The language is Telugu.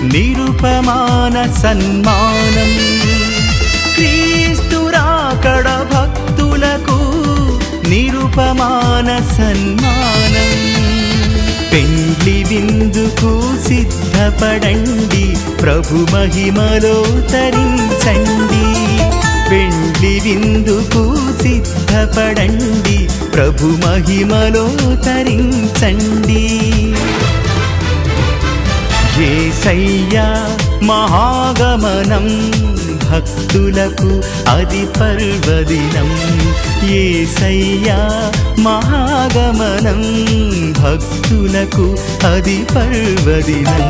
నిరుపమాన సన్మానం. క్రీస్తు రాకడ భక్తులకు నిరుపమాన సన్మానం. పెండ్లి విందుకు సిద్ధపడండి, ప్రభు మహిమలో తరించండి. పెండ్లి విందుకు సిద్ధపడండి, ప్రభు మహిమలో తరించండి. యేసయ్యా మహాగమనం, భక్తులకు అది పర్వదినం. యేసయ్యా మహాగమనం, భక్తులకు అది పర్వదినం.